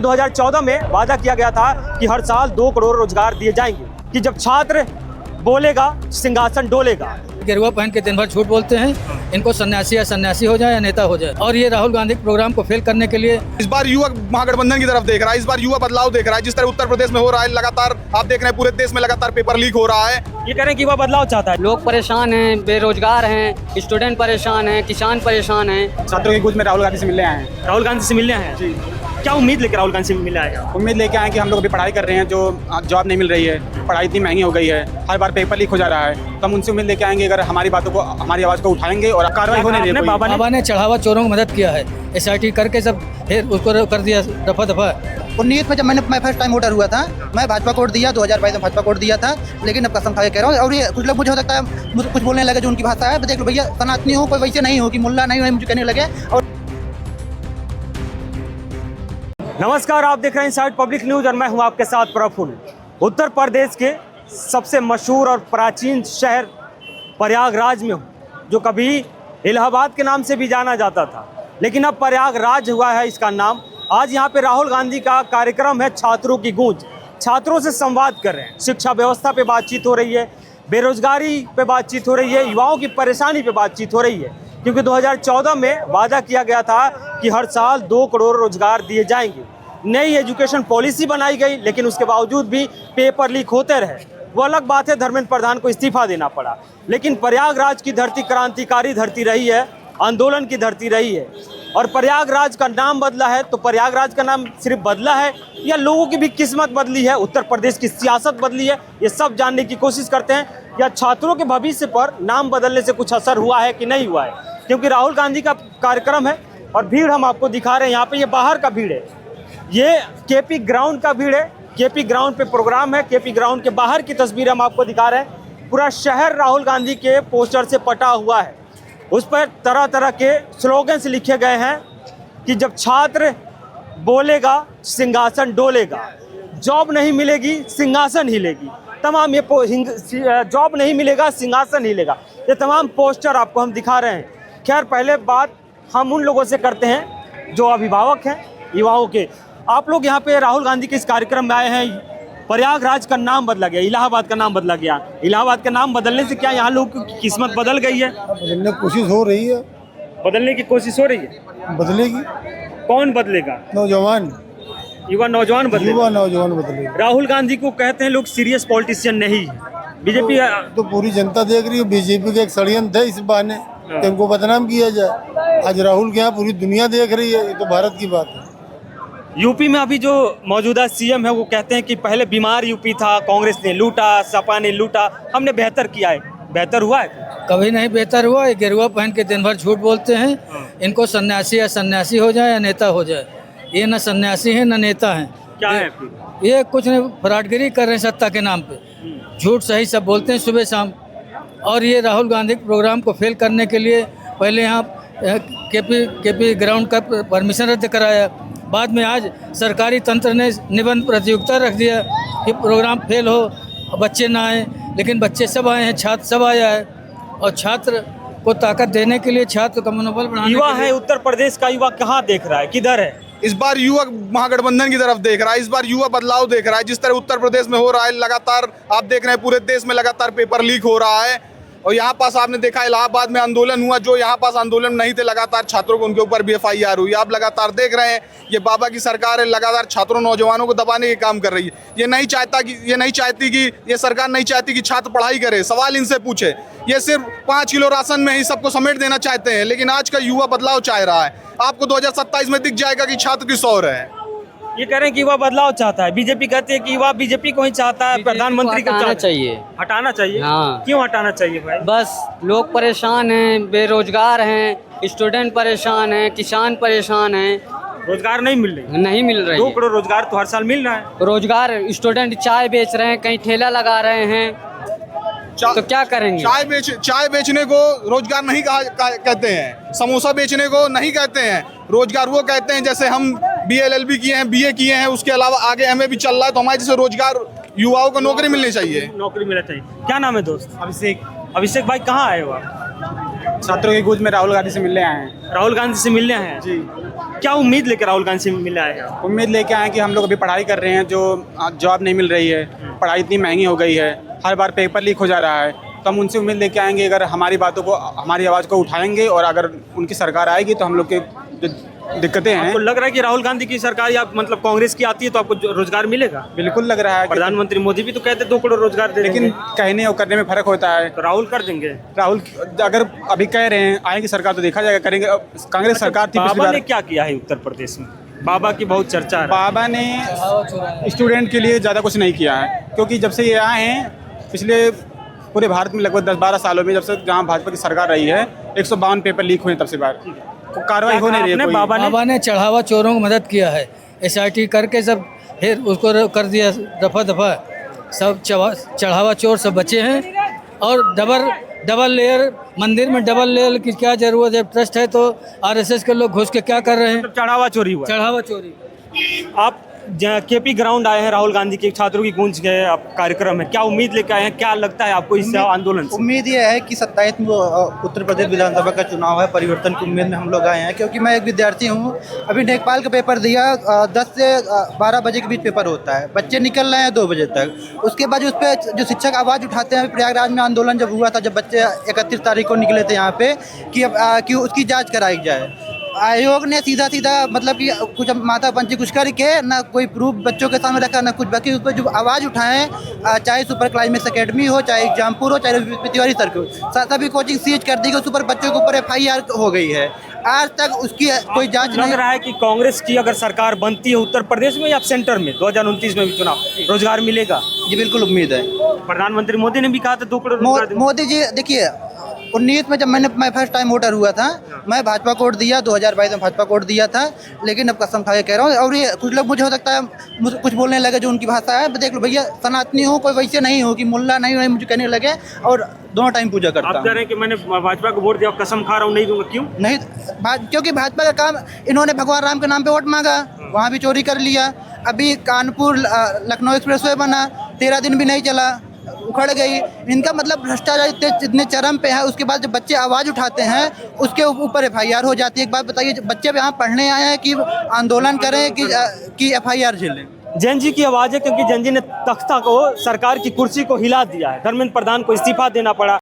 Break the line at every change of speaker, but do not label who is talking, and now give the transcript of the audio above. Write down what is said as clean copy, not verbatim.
2014 में वादा किया गया था कि हर साल 2 करोड़ रोजगार दिए जाएंगे, कि जब छात्र बोलेगा सिंहासन डोलेगा।
गेरुआ पहन के दिन भर झूठ बोलते हैं, इनको सन्यासी या सन्यासी हो जाए या नेता हो जाए। और ये राहुल गांधी के प्रोग्राम को फेल करने के लिए
इस बार युवा महागठबंधन की तरफ देख रहा है, इस बार युवा बदलाव देख रहा है। जिस तरह उत्तर प्रदेश में हो रहा है, लगातार आप देख रहे हैं पूरे देश में लगातार पेपर लीक हो रहा है।
ये कह रहे हैं कि युवा बदलाव चाहता है।
लोग परेशान हैं, बेरोजगार हैं, स्टूडेंट परेशान हैं, किसान परेशान हैं।
छात्रों की गूंज में राहुल गांधी से मिलने आए हैं।
राहुल गांधी से मिलने आए हैं। क्या उम्मीद लेकर राहुल गांधी से मिलने आए हैं?
उम्मीद लेके आए कि हम लोग अभी पढ़ाई कर रहे हैं, जो जॉब नहीं मिल रही है, पढ़ाई इतनी महंगी हो गई है, हर बार पेपर लीक हो जा रहा है, तो हम उनसे उम्मीद लेके आएंगे अगर हमारी बातों को, हमारी आवाज़ को उठाएंगे और कार्रवाई होने देंगे।
बाबा ने चढ़ावा चोरों को मदद किया है, SIT करके सब फिर उसको कर दिया दफा दफा।
19 में जब मैं फर्स्ट टाइम वोटर हुआ था, मैं भाजपा को वोट दिया, 2022 में भाजपा को वोट दिया था। लेकिन अब कसम खा के कह रहा हूँ, और ये कुछ लोग मुझे हो सकता है मुझे कुछ बोलने लगे जो उनकी भाषा है, देख लो भैया सनातनी हो, कोई वैसे नहीं हो कि मुल्ला नहीं हो, मुझे कहने लगे। और
नमस्कार, आप देख रहे हैं इनसाइड पब्लिक न्यूज और मैं हूं आपके साथ प्रफुल्ल। उत्तर प्रदेश के सबसे मशहूर और प्राचीन शहर प्रयागराज में हूं, जो कभी इलाहाबाद के नाम से भी जाना जाता था, लेकिन अब प्रयागराज हुआ है इसका नाम। आज यहाँ पे राहुल गांधी का कार्यक्रम है, छात्रों की गूंज। छात्रों से संवाद कर रहे हैं, शिक्षा व्यवस्था पे बातचीत हो रही है, बेरोजगारी पे बातचीत हो रही है, युवाओं की परेशानी पे बातचीत हो रही है। क्योंकि 2014 में वादा किया गया था कि हर साल 2 करोड़ रोजगार दिए जाएंगे। नई एजुकेशन पॉलिसी बनाई गई, लेकिन उसके बावजूद भी पेपर लीक होते रहे। वो अलग बात है, धर्मेंद्र प्रधान को इस्तीफा देना पड़ा, लेकिन प्रयागराज की धरती क्रांतिकारी धरती रही है, आंदोलन की धरती रही है। और प्रयागराज का नाम बदला है, तो प्रयागराज का नाम सिर्फ बदला है या लोगों की भी किस्मत बदली है, उत्तर प्रदेश की सियासत बदली है, ये सब जानने की कोशिश करते हैं। या छात्रों के भविष्य पर नाम बदलने से कुछ असर हुआ है कि नहीं हुआ है, क्योंकि राहुल गांधी का कार्यक्रम है और भीड़ हम आपको दिखा रहे हैं। यहाँ पे ये बाहर का भीड़ है, ये KP ग्राउंड का भीड़ है। KP ग्राउंड पे प्रोग्राम है, KP ग्राउंड के बाहर की तस्वीर हम आपको दिखा रहे हैं। पूरा शहर राहुल गांधी के पोस्टर से पटा हुआ है, उस पर तरह तरह के स्लोगन्स लिखे गए हैं कि जब छात्र बोलेगा सिंहासन डोलेगा, जॉब नहीं मिलेगी सिंहासन हिलेगी, तमाम ये जॉब नहीं मिलेगा सिंहासन हिलेगा, ये तमाम पोस्टर आपको हम दिखा रहे हैं। खैर, पहले बात हम उन लोगों से करते हैं जो अभिभावक हैं युवाओं के। आप लोग यहाँ पे राहुल गांधी के इस कार्यक्रम में आए हैं। प्रयागराज का नाम बदला गया, इलाहाबाद का नाम बदला गया। इलाहाबाद का नाम बदलने से क्या यहाँ लोगों की किस्मत बदल गई है?
बदलने की कोशिश हो रही है।
बदलने की कोशिश हो रही है।
बदलेगी।
कौन बदलेगा?
नौजवान,
युवा नौजवान बदलेगा।
युवा नौजवान बदलेगा।
राहुल गांधी को कहते हैं लोग सीरियस पॉलिटिशियन नहीं है। बीजेपी
तो पूरी जनता देख रही है, बीजेपी का एक षड्यंत्र है इस बहाने कि इनको बदनाम किया जाए। आज राहुल के यहाँ पूरी दुनिया देख रही है, ये तो भारत की बात है।
यूपी में अभी जो मौजूदा CM है वो कहते हैं कि पहले बीमार यूपी था, कांग्रेस ने लूटा, सपा ने लूटा, हमने बेहतर किया है। बेहतर हुआ है?
कभी नहीं बेहतर हुआ। ये गेरुआ पहन के दिन भर झूठ बोलते हैं, इनको सन्यासी या सन्यासी हो जाए या नेता हो जाए। ये न सन्यासी है न नेता है।
क्या है?
ये कुछ नहीं, फराडगिरी कर रहे हैं सत्ता के नाम पे, झूठ सही सब बोलते हैं सुबह शाम। और ये राहुल गांधी के प्रोग्राम को फेल करने के लिए पहले यहाँ KP ग्राउंड का परमिशन रद्द कराया, बाद में आज सरकारी तंत्र ने निबंध प्रतियोगिता रख दिया कि प्रोग्राम फेल हो, बच्चे ना आए। लेकिन बच्चे सब आए हैं, छात्र सब आया है। और छात्र को ताकत देने के लिए, छात्र का मनोबल बढ़ाने
युवा
के लिए
है, उत्तर प्रदेश का युवा कहाँ देख रहा है, किधर है?
इस बार युवा महागठबंधन की तरफ देख रहा है, इस बार युवा बदलाव देख रहा है। जिस तरह उत्तर प्रदेश में हो रहा है, लगातार आप देख रहे हैं पूरे देश में लगातार पेपर लीक हो रहा है। और यहाँ पास आपने देखा इलाहाबाद में आंदोलन हुआ, जो यहाँ पास आंदोलन नहीं थे, लगातार छात्रों को उनके ऊपर भी FIR हुई। आप लगातार देख रहे हैं, ये बाबा की सरकार है, लगातार छात्रों नौजवानों को दबाने के काम कर रही है। ये नहीं चाहती कि ये सरकार नहीं चाहती कि छात्र पढ़ाई करे, सवाल इनसे पूछे। ये सिर्फ 5 किलो राशन में ही सबको समेट देना चाहते हैं, लेकिन आज का युवा बदलाव चाह रहा है। आपको 2027 में दिख जाएगा कि छात्र किस ओर है।
ये कह रहे हैं कि युवा बदलाव चाहता है। बीजेपी कहती है कि युवा बीजेपी को ही चाहता है, प्रधानमंत्री को
हटाना चाहिए।
हटाना चाहिए?
हाँ।
क्यों हटाना चाहिए भाई?
बस लोग परेशान हैं, बेरोजगार हैं, स्टूडेंट परेशान हैं, किसान परेशान हैं।
रोजगार नहीं मिल रही। 2 करोड़ रोजगार तो हर साल मिल रहा है।
रोजगार, स्टूडेंट चाय बेच रहे हैं, कहीं ठेला लगा रहे हैं, तो क्या करेंगे?
चाय बेचने को रोजगार नहीं कहते हैं, समोसा बेचने को नहीं कहते हैं। रोजगार वो कहते हैं जैसे हम BLLB किए हैं, BA किए हैं, उसके अलावा आगे MA भी चल रहा है, तो हमारे जैसे रोजगार युवाओं को नौकरी मिलनी चाहिए।
नौकरी मिलना चाहिए। क्या नाम है दोस्त? अभिषेक भाई, कहाँ आए हो आप?
छात्रों की गूंज में राहुल गांधी से मिलने आए हैं।
राहुल गांधी से मिलने आए हैं
जी।
क्या उम्मीद लेकर राहुल गांधी से मिले आए हैं आप?
उम्मीद लेके आए कि हम लोग अभी पढ़ाई कर रहे हैं, जो जॉब नहीं मिल रही है, पढ़ाई इतनी महंगी हो गई है, हर बार पेपर लीक हो जा रहा है, तो हम उनसे उम्मीद लेके आएंगे अगर हमारी बातों को, हमारी आवाज़ को उठाएंगे और अगर उनकी सरकार आएगी तो हम लोग के जो दिक्कतें हैं।
आपको लग रहा है कि राहुल गांधी की सरकार या मतलब कांग्रेस की आती है तो आपको रोजगार मिलेगा?
बिल्कुल लग रहा है कि,
प्रधानमंत्री मोदी भी तो कहते 2 करोड़ रोजगार दे
लेकिन
देंगे।
कहने और करने में फ़र्क होता है।
तो राहुल कर देंगे।
राहुल अगर अभी कह रहे हैं आएगी सरकार तो देखा जाएगा, करेंगे। कांग्रेस सरकार थी पिछली
बाबा
बार।
ने क्या किया है उत्तर प्रदेश में? बाबा की बहुत चर्चा है।
बाबा ने स्टूडेंट के लिए ज़्यादा कुछ नहीं किया है, क्योंकि जब से ये आए हैं पिछले पूरे भारत में लगभग 10-12 सालों में, जब से जहाँ भाजपा की सरकार रही है, 152 पेपर लीक हुए तब से बार कार्रवाई हो नहीं रही है कोई।
बाबा ने चढ़ावा चोरों को मदद किया है, SIT करके सब फिर उसको कर दिया दफा दफा, सब चढ़ावा चोर सब बचे हैं। और डबल लेयर मंदिर में डबल लेयर की क्या जरूरत है? ट्रस्ट है तो RSS के लोग घुस के क्या कर रहे हैं?
चढ़ावा चोरी हुआ।
चढ़ावा चोरी।
आप KP ग्राउंड आए हैं, राहुल गांधी के छात्रों की गूंज गए आप कार्यक्रम है, क्या उम्मीद लेके आए हैं? क्या लगता है आपको इस आंदोलन से?
उम्मीद ये है कि 27 में उत्तर प्रदेश विधानसभा का चुनाव है, परिवर्तन की उम्मीद में हम लोग आए हैं, क्योंकि मैं एक विद्यार्थी हूँ। अभी लेखपाल का पेपर दिया, 10 से 12 बजे के बीच पेपर होता है, बच्चे निकल रहे हैं 2 बजे तक। उसके बाद उस पर जो शिक्षक आवाज़ उठाते हैं, प्रयागराज में आंदोलन जब हुआ था, जब बच्चे 31 तारीख को निकले थे यहाँ पे कि उसकी जाँच कराई जाए। आयोग ने सीधा मतलब कि कुछ माथा पंची कुछ करके ना कोई प्रूफ बच्चों के सामने रखा ना कुछ, बाकी उस पर जो आवाज़ उठाएं, चाहे सुपर क्लाइमेक्स एकेडमी हो, चाहे एग्जामपुर हो, चाहे तिवारी सर हो, सभी कोचिंग सीज कर दी गई। उस पर बच्चों के ऊपर FIR हो गई है, आज तक उसकी कोई जांच
लग
नहीं।
रहा है कि कांग्रेस की अगर सरकार बनती है उत्तर प्रदेश में या सेंटर में 2029 में भी चुनाव, रोजगार मिलेगा?
जी बिल्कुल उम्मीद है।
प्रधानमंत्री मोदी ने भी कहा था 2 करोड़ रोजगार देंगे।
मोदी जी देखिए, 19 में जब मैं फर्स्ट टाइम वोटर हुआ था, मैं भाजपा को वोट दिया, 2022 में भाजपा को वोट दिया था, लेकिन अब कसम खा के कह रहा हूँ। और ये कुछ लोग मुझे हो सकता है कुछ बोलने लगे जो उनकी भाषा है, देख लो भैया, सनातनी हूँ, कोई वैसे नहीं हो कि मुल्ला नहीं मुझे कहने लगे, और दोनों टाइम पूजा करता
आप कह
हूँ।
रहे हैं कि मैंने भाजपा को वोट दिया, कसम खा रहा हूँ नहीं दूंगा, क्यों?
नहीं, क्योंकि भाजपा का काम, इन्होंने भगवान राम के नाम पे वोट मांगा, वहाँ भी चोरी कर लिया। अभी कानपुर लखनऊ एक्सप्रेसवे बना, 13 दिन भी नहीं चला, उखड़ गई। इनका मतलब भ्रष्टाचार इतने चरम पे है। उसके बाद जब बच्चे आवाज़ उठाते हैं, उसके ऊपर FIR हो जाती है। एक बात बताइए, बच्चे यहाँ पढ़ने आए हैं कि आंदोलन करें कि FIR झेलें?
जैन जी की आवाज़ है, क्योंकि जैन जी ने तख्ता को, सरकार की कुर्सी को हिला दिया है। धर्मेंद्र प्रधान को इस्तीफा देना पड़ा।